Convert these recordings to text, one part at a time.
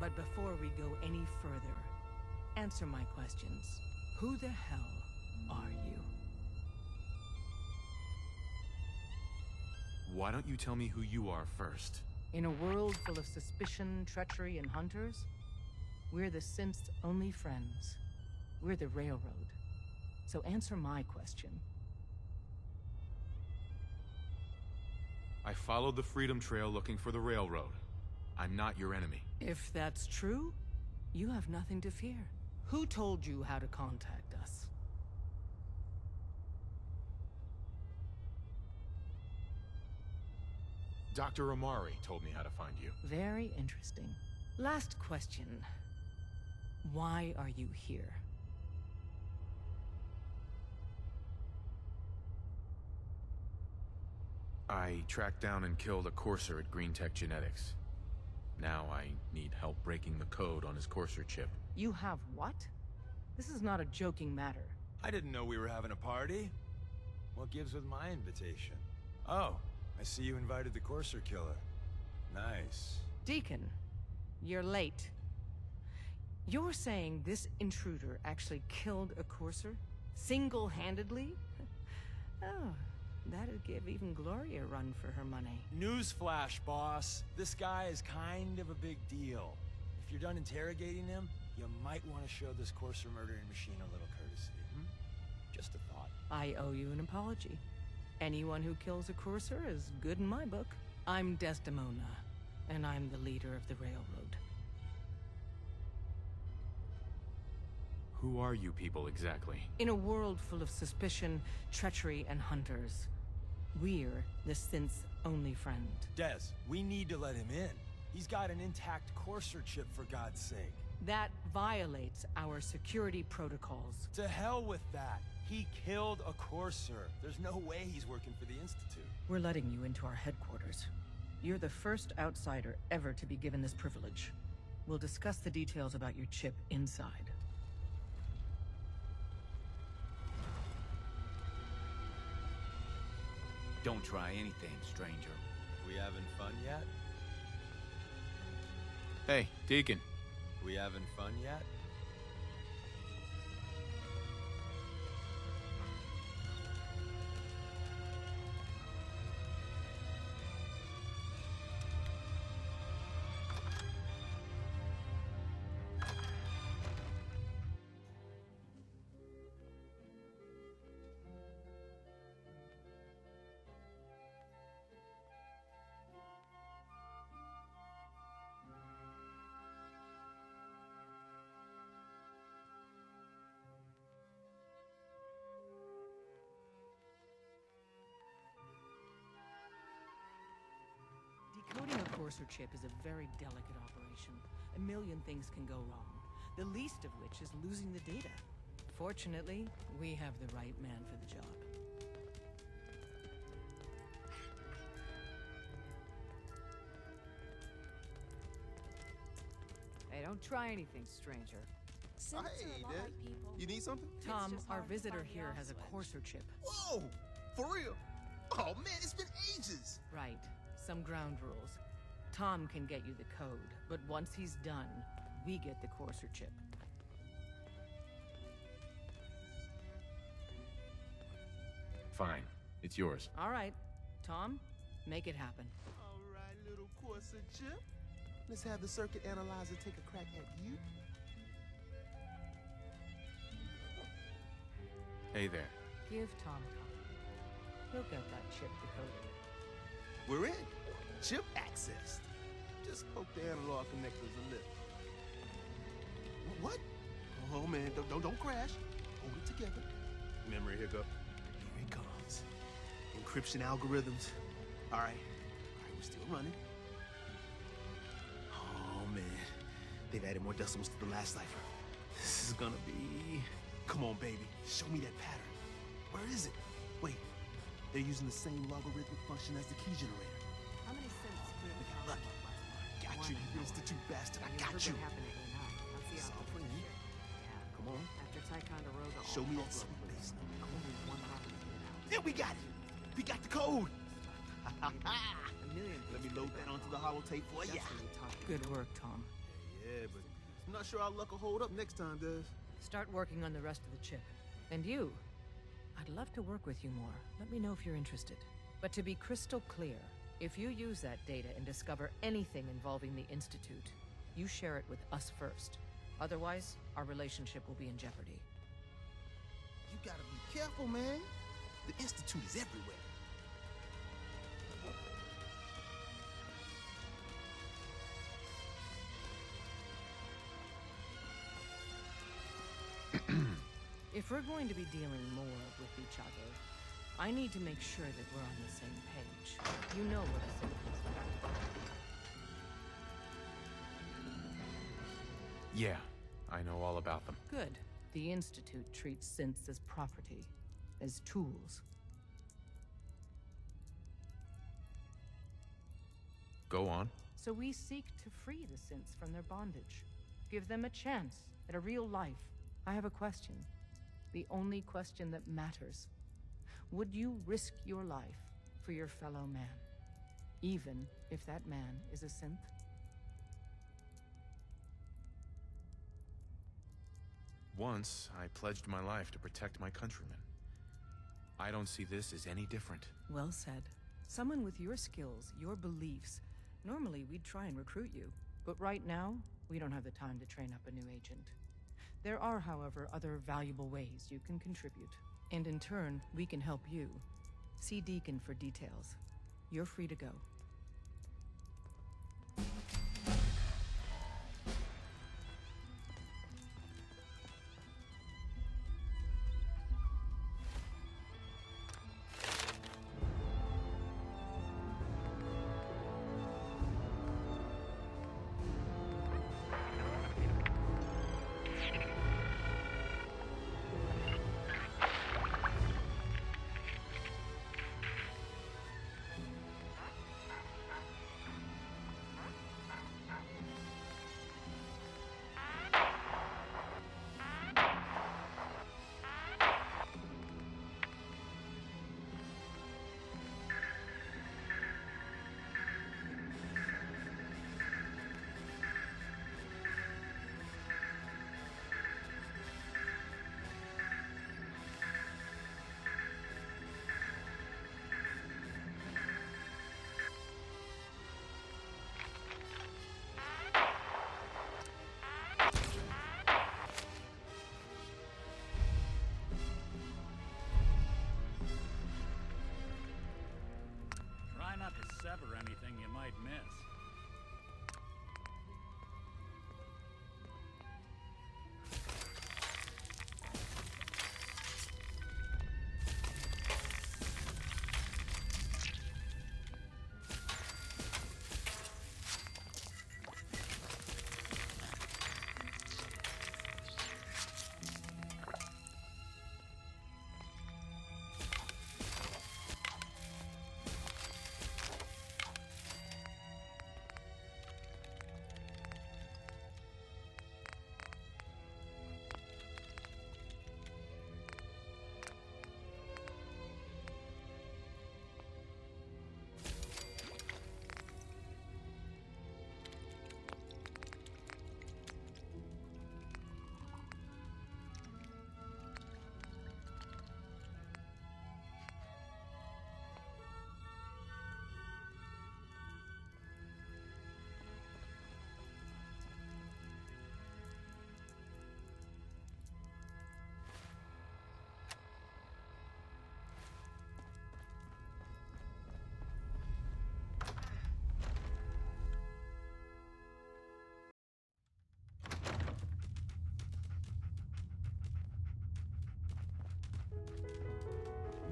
But before we go any further, answer my questions. Who the hell are you? Why don't you tell me who you are first? In a world full of suspicion, treachery, and hunters, we're the synth's only friends. We're the Railroad. So answer my question. I followed the Freedom Trail looking for the Railroad. I'm not your enemy. If that's true, you have nothing to fear. Who told you how to contact us? Dr. Amari told me how to find you. Very interesting. Last question. Why are you here? I tracked down and killed a courser at Green Tech Genetics. Now I need help breaking the code on his courser chip. You have what? This is not a joking matter. I didn't know we were having a party. What gives with my invitation? Oh, I see you invited the courser killer. Nice. Deacon, you're late. You're saying this intruder actually killed a courser? Single-handedly? Oh, that'd give even Gloria a run for her money. Newsflash, boss. This guy is kind of a big deal. If you're done interrogating him, you might want to show this courser murdering machine a little courtesy. Just a thought. I owe you an apology. Anyone who kills a courser is good in my book. I'm Desdemona, and I'm the leader of the Railroad. Who are you people exactly? In a world full of suspicion, treachery, and hunters, we're the synth's only friend. Des, we need to let him in. He's got an intact courser chip, for God's sake. That violates our security protocols. To hell with that. He killed a courser. There's no way he's working for the Institute. We're letting you into our headquarters. You're the first outsider ever to be given this privilege. We'll discuss the details about your chip inside. Don't try anything, stranger. We having fun yet? Hey, Deacon. We having fun yet? Decoding a courser chip is a very delicate operation. A million things can go wrong, the least of which is losing the data. Fortunately, we have the right man for the job. Hey, don't try anything, stranger. Hey, Dad. You need something? Tom, our visitor here has a courser chip. Whoa! For real? Oh, man, it's been ages! Right. Some ground rules. Tom can get you the code, but once he's done, we get the courser chip. Fine. It's yours. All right. Tom, make it happen. All right, little courser chip. Let's have the circuit analyzer take a crack at you. Hey there. Give Tom time. He'll get that chip decoded. We're in. Chip accessed. Just poke the analog connectors a little. What? Oh, man, don't crash. Hold it together. Memory hiccup. Here it comes. Encryption algorithms. All right, we're still running. Oh, man. They've added more decimals to the last cipher. This is gonna be... Come on, baby. Show me that pattern. Where is it? Wait. They're using the same logarithmic function as the key generator. How many cents did Look it at lucky. Got you, you institute bastard. I got you. Happened at A9. Let's see It's how all for you. Yeah. Come on. After Ticonderoga, Show me that all sweet over. base number. Only one property came out. There we got it. We got the code. A million Let me load that onto the holotape for ya. That's what we talked Good about. work, Tom. Yeah, but I'm not sure our luck will hold up next time, Des. Start working on the rest of the chip. And you, I'd love to work with you more. Let me know if you're interested. But to be crystal clear, if you use that data and discover anything involving the Institute, you share it with us first. Otherwise, our relationship will be in jeopardy. You gotta be careful, man. The Institute is everywhere. If we're going to be dealing more with each other, I need to make sure that we're on the same page. You know what a synth is like. Yeah, I know all about them. Good. The Institute treats synths as property, as tools. Go on. So we seek to free the synths from their bondage. Give them a chance at a real life. I have a question. The only question that matters. Would you risk your life for your fellow man? Even if that man is a synth? Once, I pledged my life to protect my countrymen. I don't see this as any different. Well said. Someone with your skills, your beliefs. Normally, we'd try and recruit you. But right now, we don't have the time to train up a new agent. There are, however, other valuable ways you can contribute. And in turn, we can help you. See Deacon for details. You're free to go. Try not to sever anything you might miss.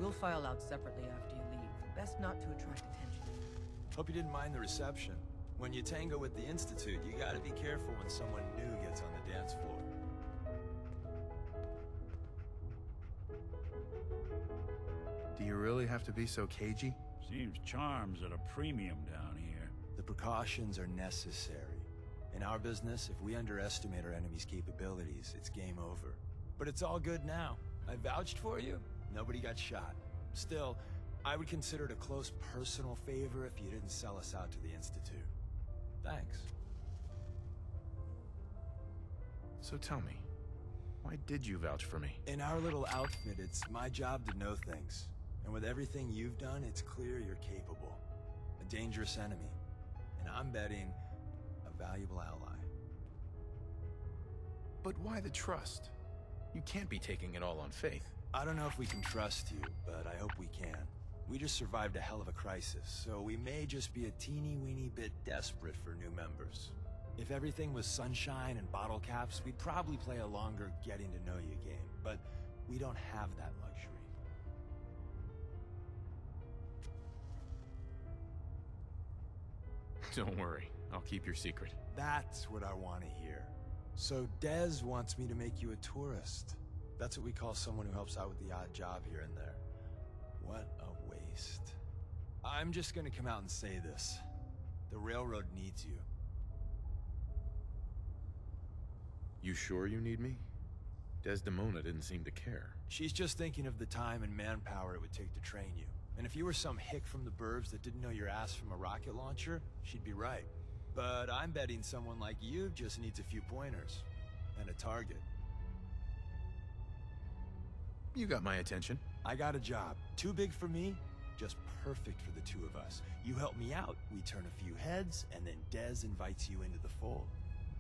We'll file out separately after you leave. Best not to attract attention. Hope you didn't mind the reception. When you tango with the Institute, you gotta be careful when someone new gets on the dance floor. Do you really have to be so cagey? Seems charms at a premium down here. The precautions are necessary. In our business, if we underestimate our enemy's capabilities, it's game over. But it's all good now. I vouched for you. Nobody got shot. Still, I would consider it a close personal favor if you didn't sell us out to the Institute. Thanks. So tell me, why did you vouch for me? In our little outfit, it's my job to know things. And with everything you've done, it's clear you're capable. A dangerous enemy. And I'm betting a valuable ally. But why the trust? You can't be taking it all on faith. I don't know if we can trust you, but I hope we can. We just survived a hell of a crisis, so we may just be a teeny-weeny bit desperate for new members. If everything was sunshine and bottle caps, we'd probably play a longer getting-to-know-you game, but we don't have that luxury. Don't worry, I'll keep your secret. That's what I want to hear. So Dez wants me to make you a tourist. That's what we call someone who helps out with the odd job here and there. What a waste. I'm just gonna come out and say this. The railroad needs you. You sure you need me? Desdemona didn't seem to care. She's just thinking of the time and manpower it would take to train you. And if you were some hick from the burbs that didn't know your ass from a rocket launcher, she'd be right. But I'm betting someone like you just needs a few pointers. And a target. You got my attention. I got a job. Too big for me, just perfect for the two of us. You help me out, we turn a few heads, and then Dez invites you into the fold.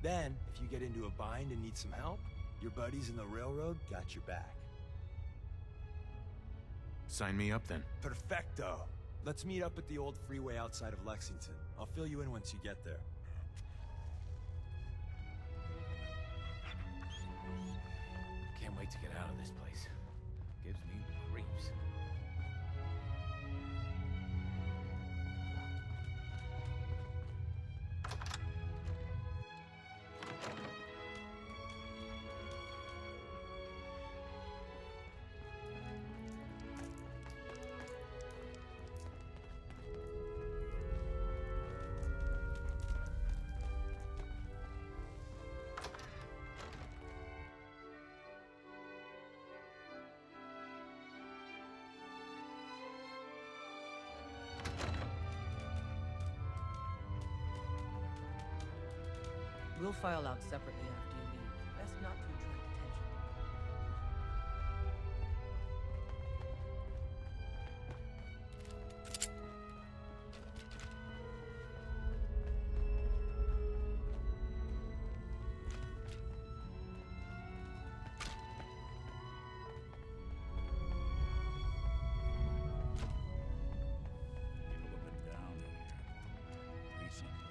Then, if you get into a bind and need some help, your buddies in the railroad got your back. Sign me up then. Perfecto. Let's meet up at the old freeway outside of Lexington. I'll fill you in once you get there. Can't wait to get out of this place. Gives me the creeps. We'll file out separately after you leave. Best not to attract attention. People have been down here recently.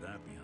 that behind.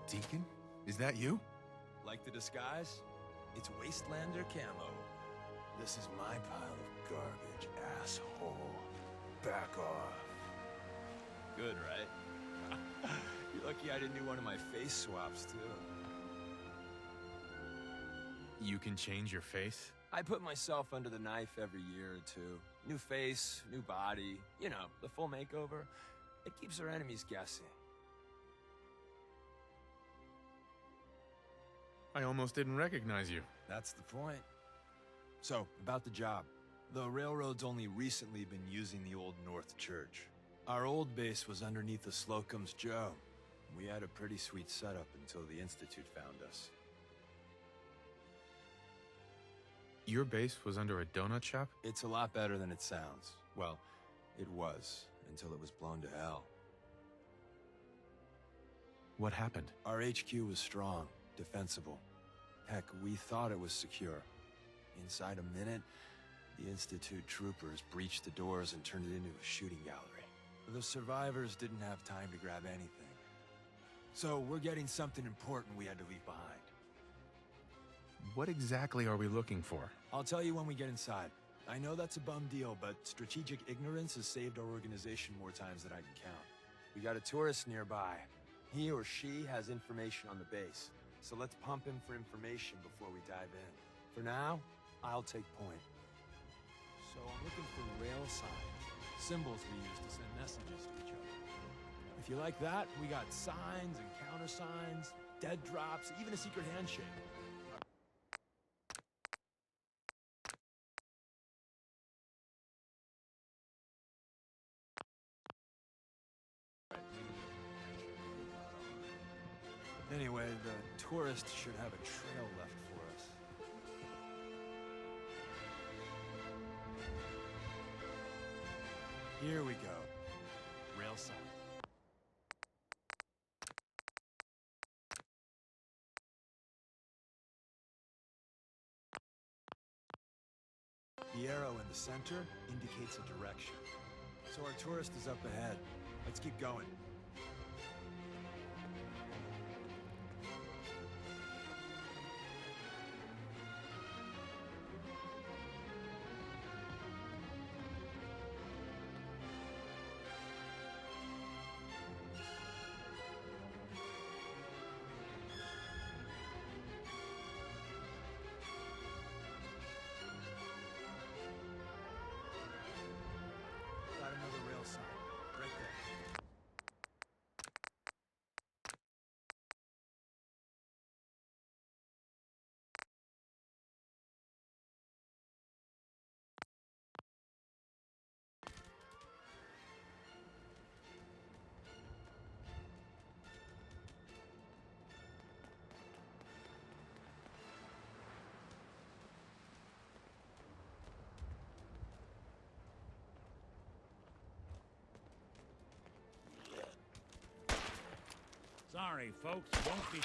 Deacon? Is that you? Like the disguise? It's Wastelander camo. This is my pile of garbage, asshole. Back off. Good, right? You're lucky I didn't do one of my face swaps, too. You can change your face? I put myself under the knife every year or two. New face, new body, you know, the full makeover. It keeps our enemies guessing. I almost didn't recognize you. That's the point. So, about the job. The railroad's only recently been using the Old North Church. Our old base was underneath the Slocum's Joe. We had a pretty sweet setup until the Institute found us. Your base was under a donut shop? It's a lot better than it sounds. Well, it was, until it was blown to hell. What happened? Our HQ was strong, defensible. Heck, we thought it was secure. Inside a minute, the Institute troopers breached the doors and turned it into a shooting gallery. The survivors didn't have time to grab anything. So we're getting something important we had to leave behind. What exactly are we looking for? I'll tell you when we get inside. I know that's a bum deal, but strategic ignorance has saved our organization more times than I can count. We got a tourist nearby. He or she has information on the base. So let's pump him for information before we dive in. For now, I'll take point. So I'm looking for rail signs, symbols we use to send messages to each other. If you like that, we got signs and countersigns, dead drops, even a secret handshake. Anyway, the tourist should have a trail left for us. Here we go. Rail sign. The arrow in the center indicates a direction. So our tourist is up ahead. Let's keep going. Got another rail sign, right there. Sorry, folks, won't be...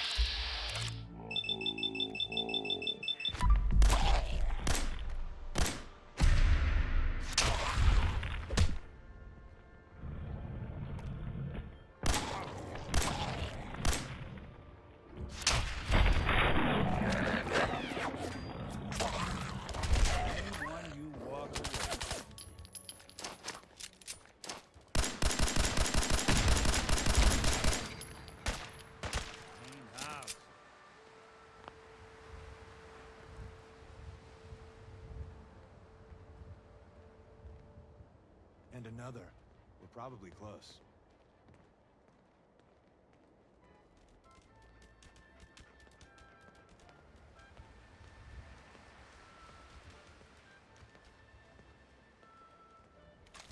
Anyone you walk away. Clean house. And another. We're probably close.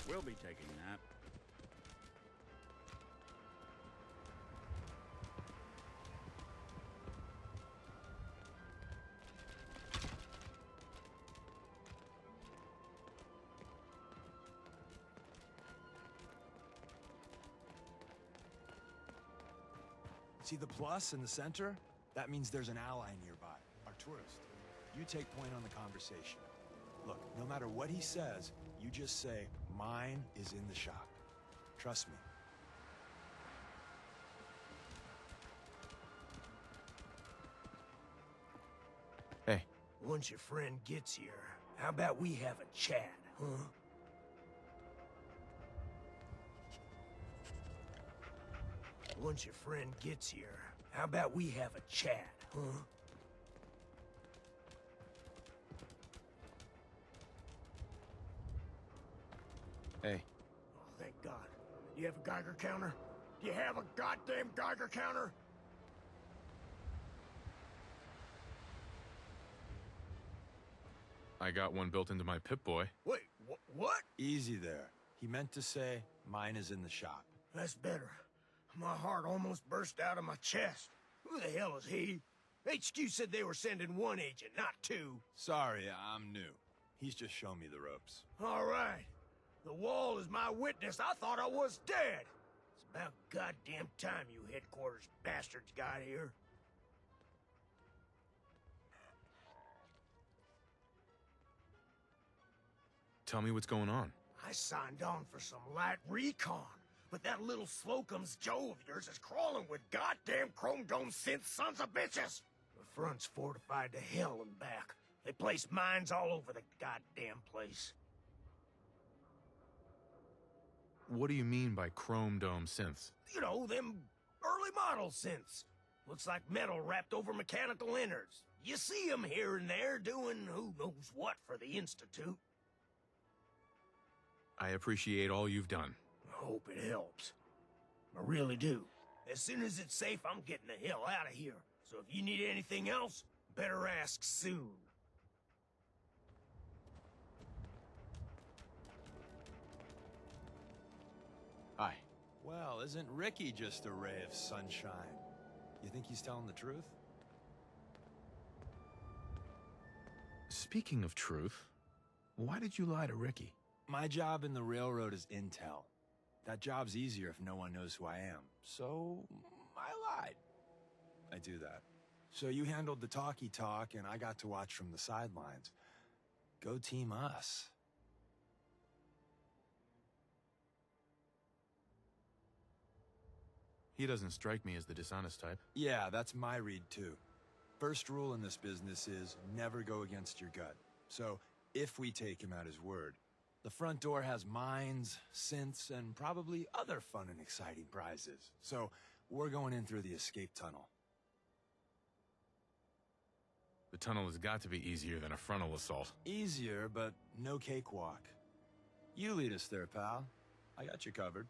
We'll be taking that. See the plus in the center? That means there's an ally nearby, our tourist. You take point on the conversation. Look, no matter what he says, you just say, mine is in the shop. Trust me. Once your friend gets here, how about we have a chat, huh? Once your friend gets here, how about we have a chat, huh? Hey, Oh, thank God. You have a Geiger counter? Do you have a goddamn Geiger counter? I got one built into my Pip-Boy. Wait, what? easy there. He meant to say, mine is in the shop. That's better. My heart almost burst out of my chest. Who the hell is he? HQ said they were sending one agent, not two. Sorry, I'm new. He's just shown me the ropes. All right. The wall is my witness. I thought I was dead. It's about goddamn time you headquarters bastards got here. Tell me what's going on. I signed on for some light recon, but that little Slocum's Joe of yours is crawling with goddamn chrome dome synth sons of bitches. The front's fortified to hell and back. They place mines all over the goddamn place. What do you mean by chrome dome synths? You know, them early model synths. Looks like metal wrapped over mechanical innards. You see them here and there doing who knows what for the Institute. I appreciate all you've done. I hope it helps. I really do. As soon as it's safe, I'm getting the hell out of here. So if you need anything else, better ask soon. Hi. Well, isn't Ricky just a ray of sunshine? You think he's telling the truth? Speaking of truth, why did you lie to Ricky? My job in the railroad is intel. That job's easier if no one knows who I am. So, I lied. I do that. So you handled the talky talk, and I got to watch from the sidelines. Go team us. He doesn't strike me as the dishonest type. Yeah, that's my read too. First rule in this business is never go against your gut. So, if we take him at his word, the front door has mines, synths, and probably other fun and exciting prizes. So, we're going in through the escape tunnel. The tunnel has got to be easier than a frontal assault. Easier, but no cakewalk. You lead us there, pal. I got you covered.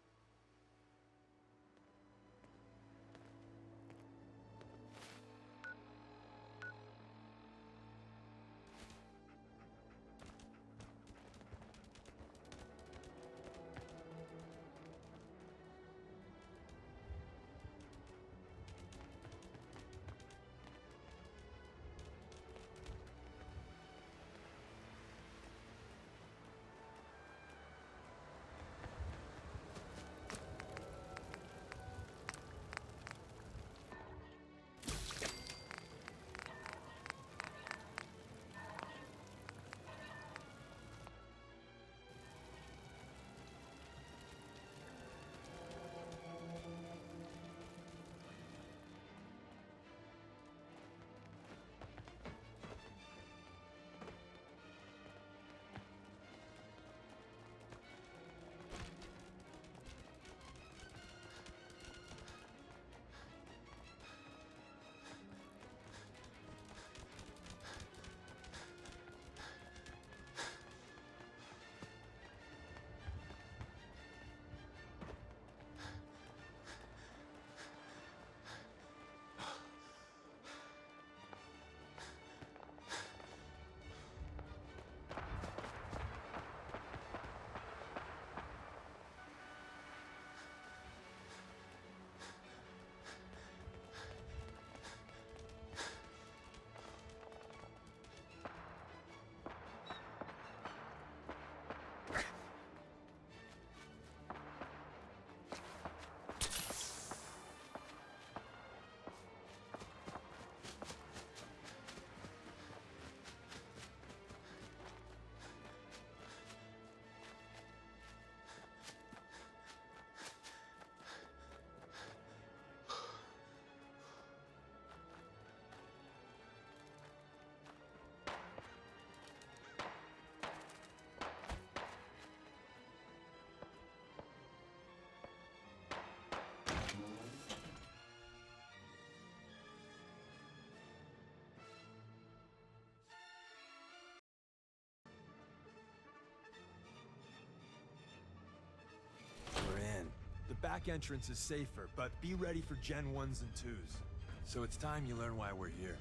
back entrance is safer, but be ready for Gen 1s and 2s. So it's time you learn why we're here.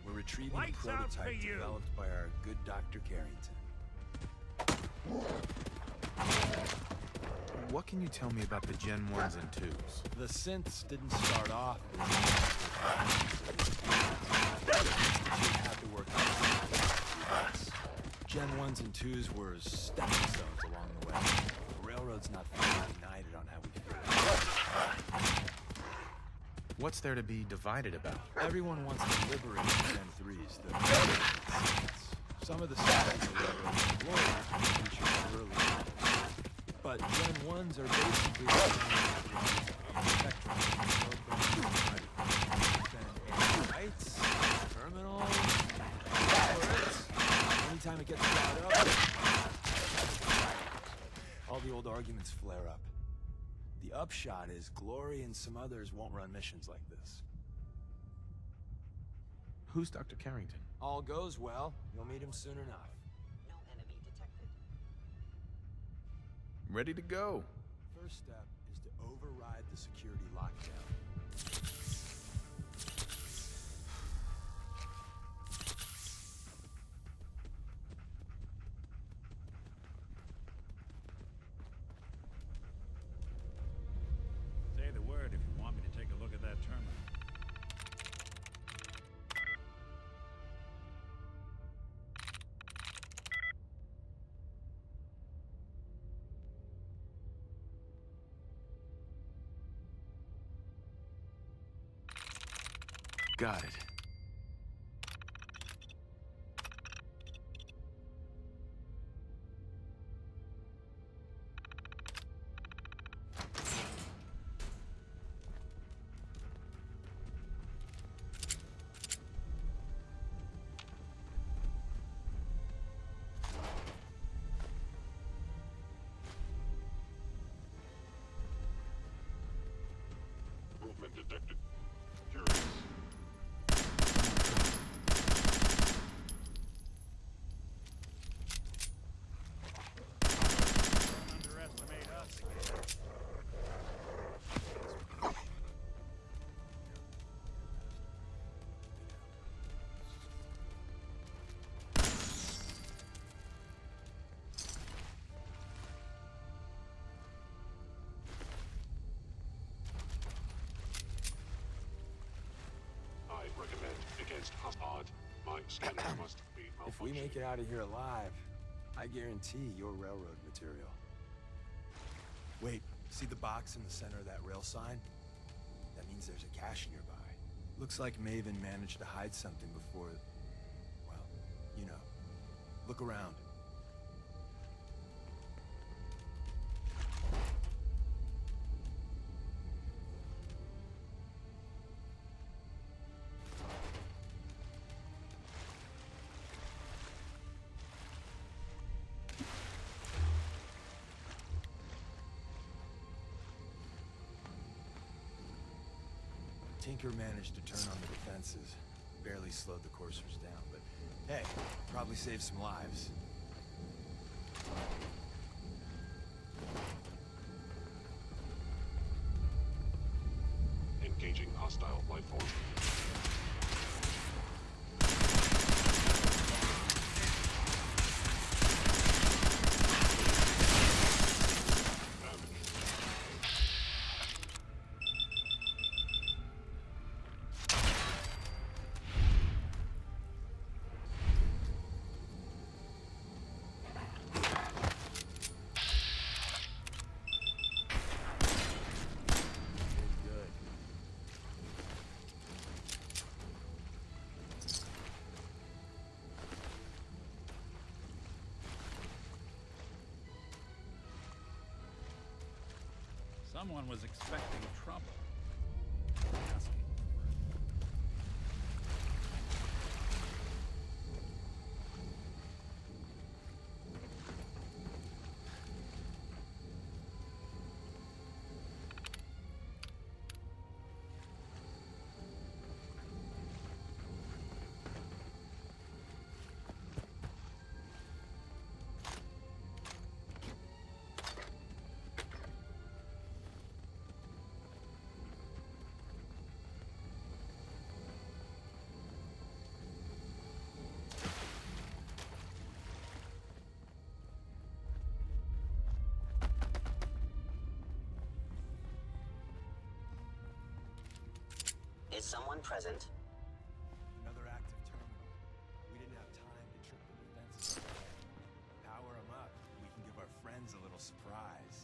We're retrieving a Lights out for prototype you. developed by our good Dr. Carrington. What can you tell me about the Gen 1s and 2s? The synths didn't start off as had to work out. Gen 1s and 2s were stepping stones along the way. The railroad's not fully united on how we feel. What's there to be divided about? Everyone wants to liberate the Gen 3s, the synths. Some of the stuff in the railroad is glory, which you have earlier. But Gen 1s are basically the spectrum. Lights, terminals, turrets. Anytime it gets brought up, all the old arguments flare up. The upshot is Glory and some others won't run missions like this. Who's Dr. Carrington? All goes well, you'll meet him soon enough. No enemy detected. Ready to go. First step is to override the security lockdown. Say the word if you want me to take a look at that terminal. Got it. Movement detected. Curious. Don't underestimate us again. I recommend against odd. My scanner must be malfunctioning. If we make it out of here alive, I guarantee you're railroad material. Wait, see the box in the center of that rail sign? That means there's a cache nearby. Looks like Maven managed to hide something before... well, you know. Look around. Tinker managed to turn on the defenses. Barely slowed the coursers down, but hey, probably saved some lives. Engaging hostile life form. Good. Someone was expecting trouble. Asking Is someone present? Another active terminal. We didn't have time to trip the defenses. Power them up. We can give our friends a little surprise.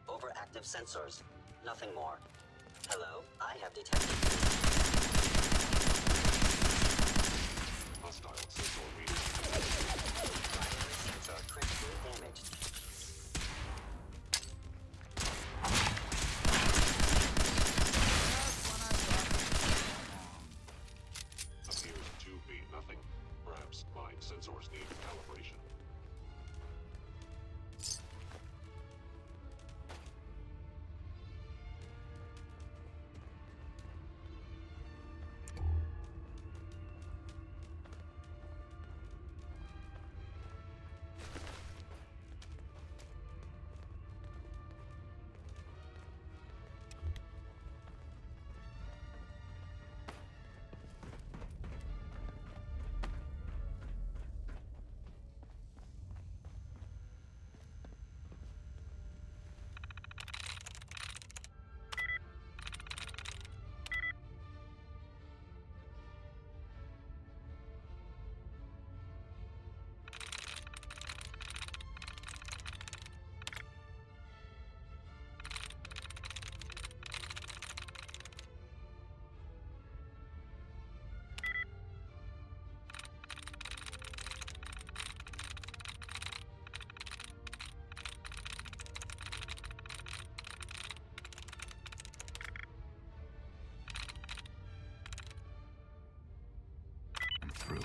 Overactive sensors. Nothing more. Hello, I have detected. Hostile sensor reading. Primary sensor critically damaged. Appears to be nothing. Perhaps my sensors need calibration. I'm through.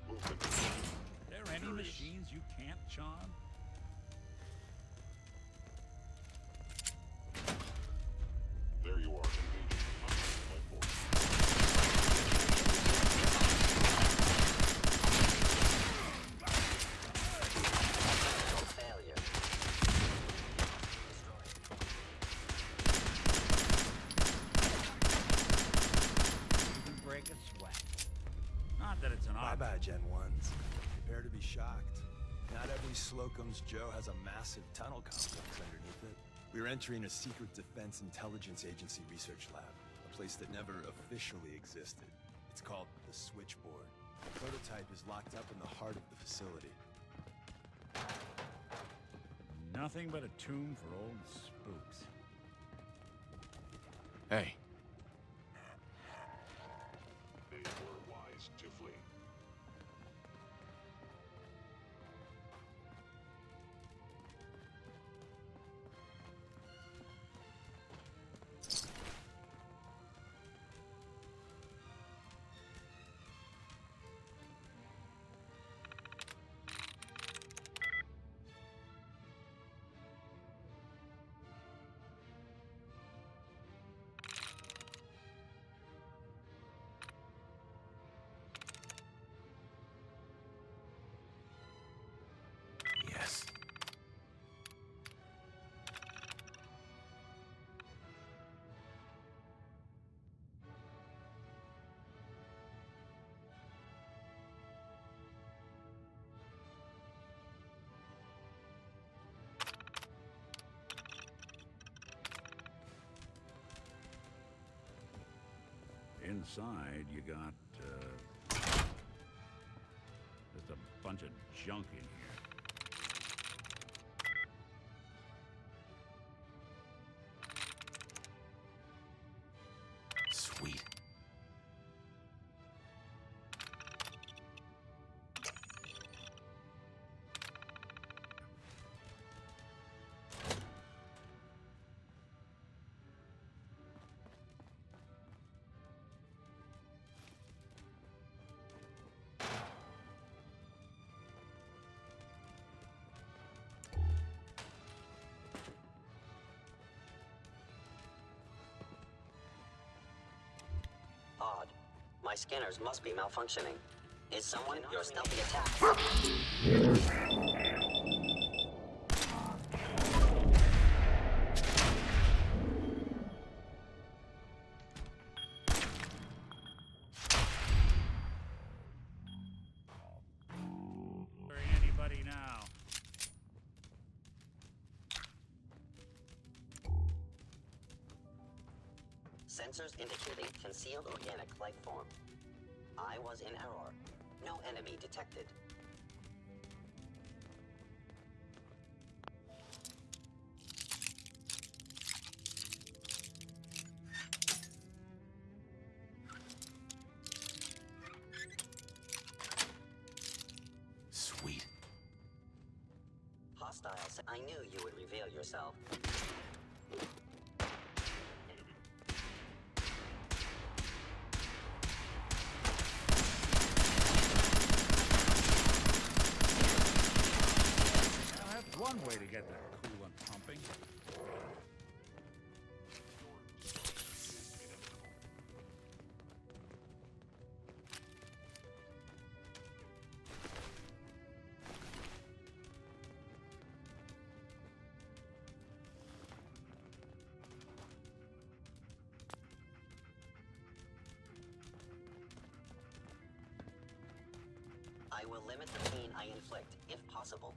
Movement. Are there any Curious. machines you can't charm? There you are, engaging hostile life force. Critical failure. Destroyed. Even break a sweat. Not that it's an Bye-bye, Gen 1s. Prepare to be shocked. Not every Slocum's Joe has a massive tunnel complex underneath it. We're entering a secret Defense Intelligence Agency research lab, a place that never officially existed. It's called the Switchboard. The prototype is locked up in the heart of the facility. Nothing but a tomb for old spooks. Hey, They were wise to flee. yes. Inside, you got, just a bunch of junk in here. Sweet. Odd. My scanners must be malfunctioning. Is someone your stealthy attack? Sensors indicating concealed organic life form. I was in error. No enemy detected. Sweet. Hostiles, I knew you would reveal yourself. Now, that's one way to get that coolant pumping. I will limit the pain I inflict, if possible.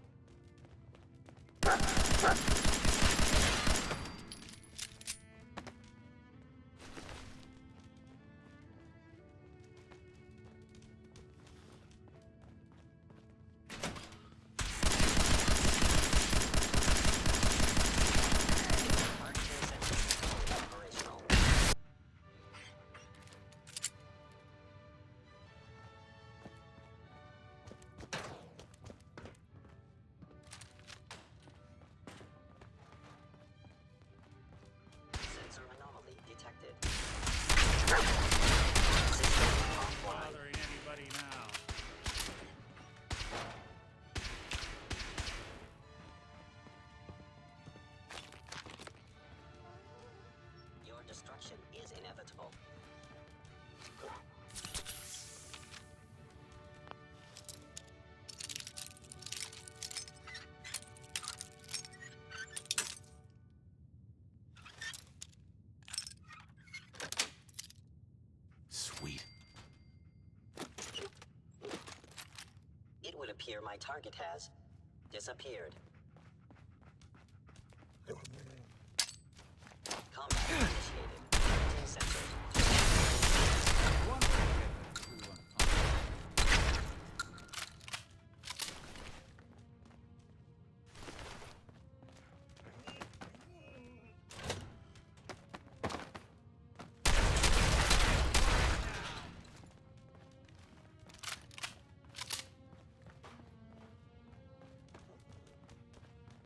Operational. Sensor anomaly detected. System offline. Bothering anybody now? Your destruction is inevitable. Sweet. It would appear my target has disappeared. Combat initiated. Targeting sensors. One way to get that coolant pumping.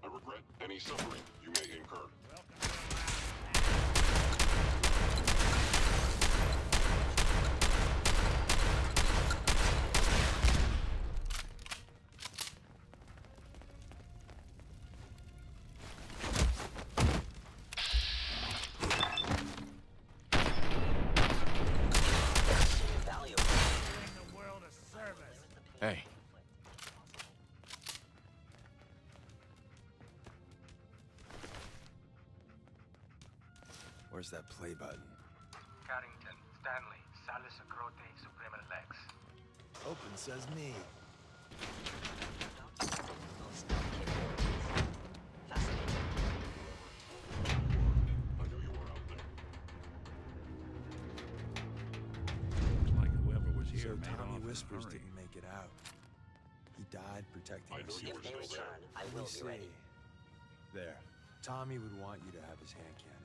I regret any suffering you may incur. Valuable. Doing the world a service. Hey, Where's that play button? Carrington, Stanley, Salis Acrote, Suprema Lex. Open says me. I knew you were out there. Looks like whoever was here So made Tommy off in a Whispers hurry. didn't make it out. He died protecting I our know you If secret. they were still return, I Let will me be ready. see. There. Tommy would want you to have his hand cannon.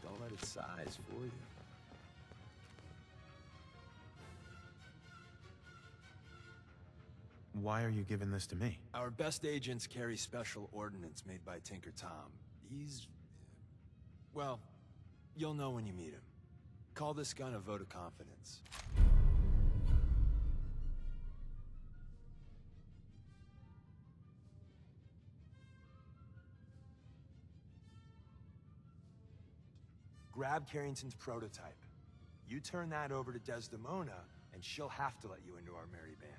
Don't let its size fool you. why are you giving this to me? Our best agents carry special ordnance made by Tinker Tom. He's... well, you'll know when you meet him. Call this gun a vote of confidence. Grab Carrington's prototype. You turn that over to Desdemona, and she'll have to let you into our merry band.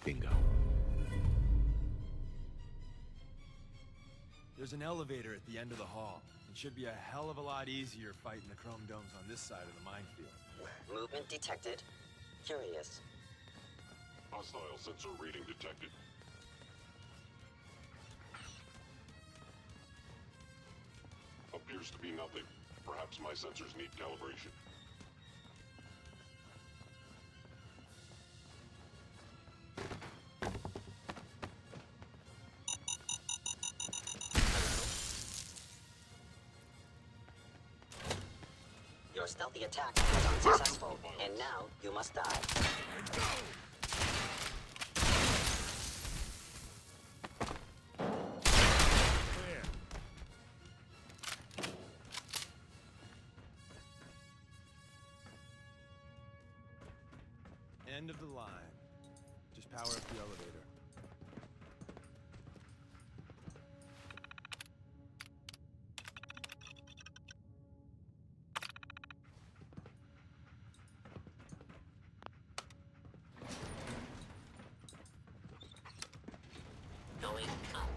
Bingo. There's an elevator at the end of the hall. It should be a hell of a lot easier fighting the chrome domes on this side of the minefield. Movement detected. Curious. Hostile sensor reading detected. Appears to be nothing. Perhaps my sensors need calibration. Your stealthy attack was unsuccessful, and now you must die. Clear. End of the line. Just power up the elevator. Going up.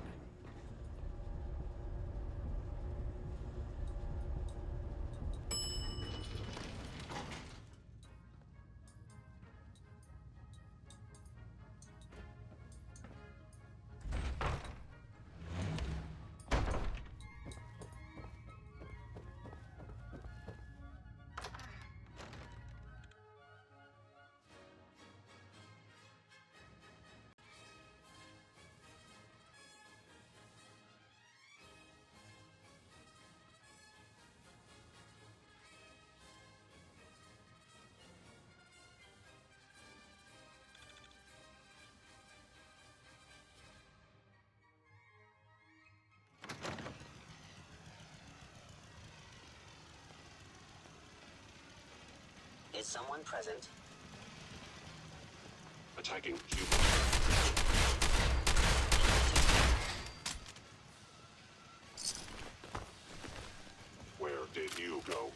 Is someone present? Attacking human. Where did you go?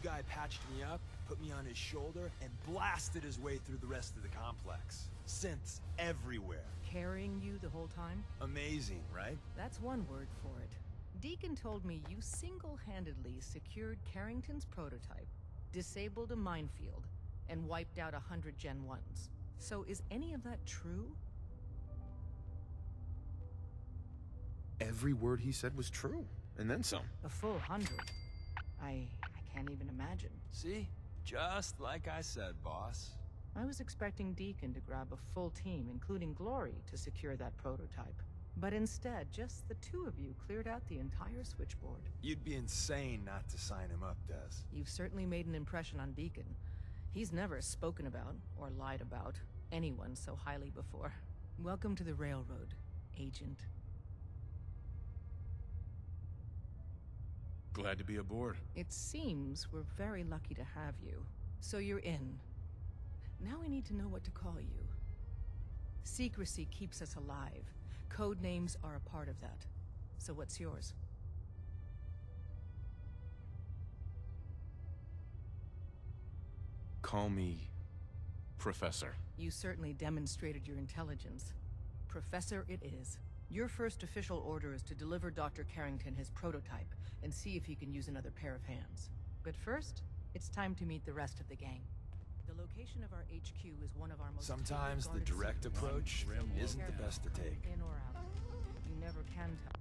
guy patched me up, put me on his shoulder, and blasted his way through the rest of the complex. Synths everywhere. Carrying you the whole time? Amazing, right? That's one word for it. Deacon told me you single-handedly secured Carrington's prototype, disabled a minefield, and wiped out 100 Gen 1s. So is any of that true? Every word he said was true, and then some. A full 100? I can't even imagine. See? Just like I said, boss. I was expecting Deacon to grab a full team, including Glory, to secure that prototype. But instead, just the two of you cleared out the entire switchboard. You'd be insane not to sign him up, Des. You've certainly made an impression on Deacon. He's never spoken about, or lied about, anyone so highly before. Welcome to the Railroad, Agent. Glad to be aboard. It seems we're very lucky to have you. So you're in. Now we need to know what to call you. Secrecy keeps us alive. Code names are a part of that. So what's yours? Call me Professor. You certainly demonstrated your intelligence. Professor it is. Your first official order is to deliver Dr. Carrington his prototype and see if he can use another pair of hands. But first, it's time to meet the rest of the gang. The location of our HQ is one of our most Sometimes the guarded direct secrets. approach isn't the best to take. In or out. You never can tell.